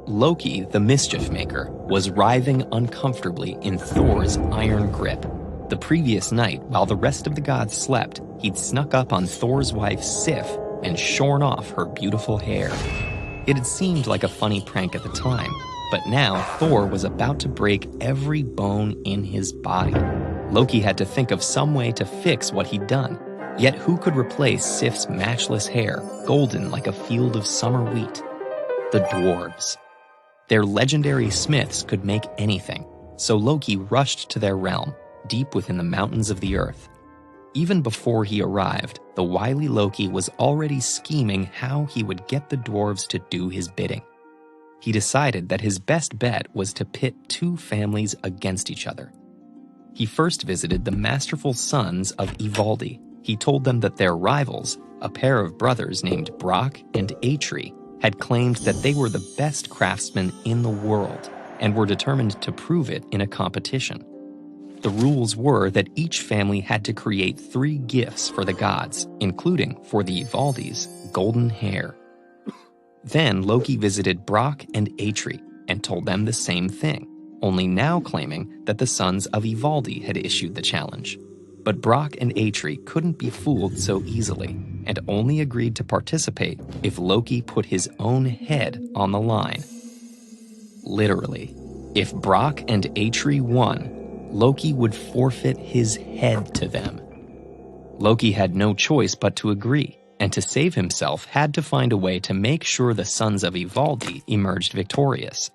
Loki, the mischief maker, was writhing uncomfortably in Thor's iron grip. The previous night, while the rest of the gods slept, he'd snuck up on Thor's wife Sif and shorn off her beautiful hair. It had seemed like a funny prank at the time, but now Thor was about to break every bone in his body. Loki had to think of some way to fix what he'd done. Yet who could replace Sif's matchless hair, golden like a field of summer wheat? The dwarves. Their legendary smiths could make anything, so Loki rushed to their realm, deep within the mountains of the earth. Even before he arrived, the wily Loki was already scheming how he would get the dwarves to do his bidding. He decided that his best bet was to pit two families against each other. He first visited the masterful sons of Ivaldi. He told them that their rivals, a pair of brothers named Brock and Atri, had claimed that they were the best craftsmen in the world and were determined to prove it in a competition. The rules were that each family had to create 3 gifts for the gods, including, for the Ivaldis, golden hair. Then Loki visited Brock and Atri and told them the same thing, only now claiming that the sons of Ivaldi had issued the challenge. But Brock and Atri couldn't be fooled so easily, and only agreed to participate if Loki put his own head on the line. Literally, if Brock and Atri won, Loki would forfeit his head to them. Loki had no choice but to agree, and to save himself had to find a way to make sure the sons of Ivaldi emerged victorious.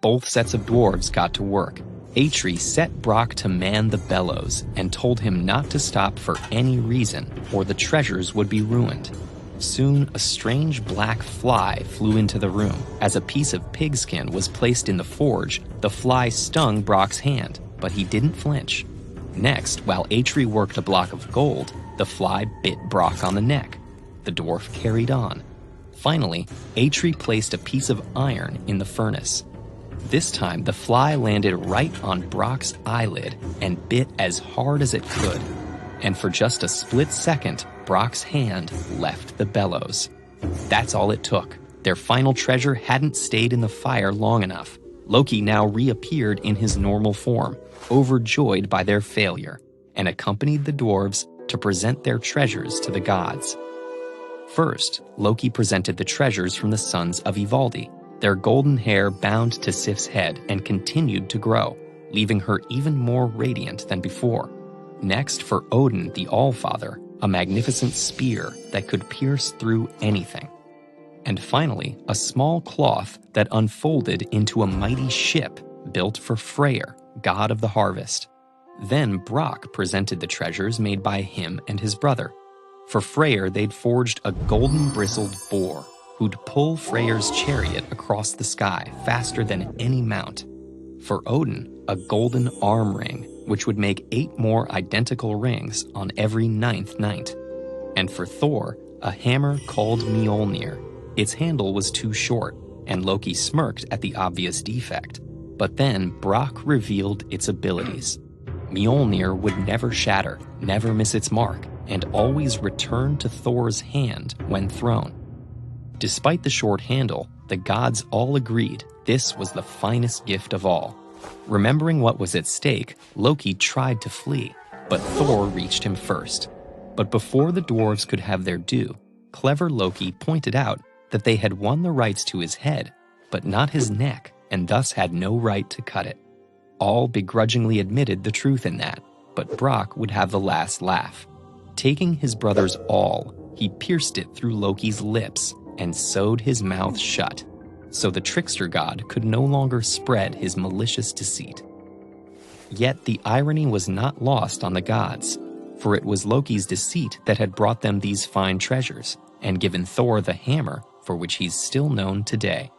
Both sets of dwarves got to work. Atri set Brock to man the bellows and told him not to stop for any reason, or the treasures would be ruined. Soon, a strange black fly flew into the room. As a piece of pigskin was placed in the forge, the fly stung Brock's hand, but he didn't flinch. Next, while Atri worked a block of gold, the fly bit Brock on the neck. The dwarf carried on. Finally, Atri placed a piece of iron in the furnace. This time, the fly landed right on Brock's eyelid and bit as hard as it could. And for just a split second, Brock's hand left the bellows. That's all it took. Their final treasure hadn't stayed in the fire long enough. Loki now reappeared in his normal form, overjoyed by their failure, and accompanied the dwarves to present their treasures to the gods. First, Loki presented the treasures from the sons of Ivaldi. Their golden hair bound to Sif's head and continued to grow, leaving her even more radiant than before. Next, for Odin, the Allfather, a magnificent spear that could pierce through anything. And finally, a small cloth that unfolded into a mighty ship built for Freyr, god of the harvest. Then Brock presented the treasures made by him and his brother. For Freyr, they'd forged a golden-bristled boar who'd pull Freyr's chariot across the sky faster than any mount. For Odin, a golden arm ring, which would make 8 more identical rings on every 9th night. And for Thor, a hammer called Mjolnir. Its handle was too short, and Loki smirked at the obvious defect. But then Brock revealed its abilities. Mjolnir would never shatter, never miss its mark, and always return to Thor's hand when thrown. Despite the short handle, the gods all agreed this was the finest gift of all. Remembering what was at stake, Loki tried to flee, but Thor reached him first. But before the dwarves could have their due, clever Loki pointed out that they had won the rights to his head, but not his neck, and thus had no right to cut it. All begrudgingly admitted the truth in that, but Brock would have the last laugh. Taking his brother's awl, he pierced it through Loki's lips and sewed his mouth shut, so the trickster god could no longer spread his malicious deceit. Yet the irony was not lost on the gods, for it was Loki's deceit that had brought them these fine treasures, and given Thor the hammer for which he's still known today.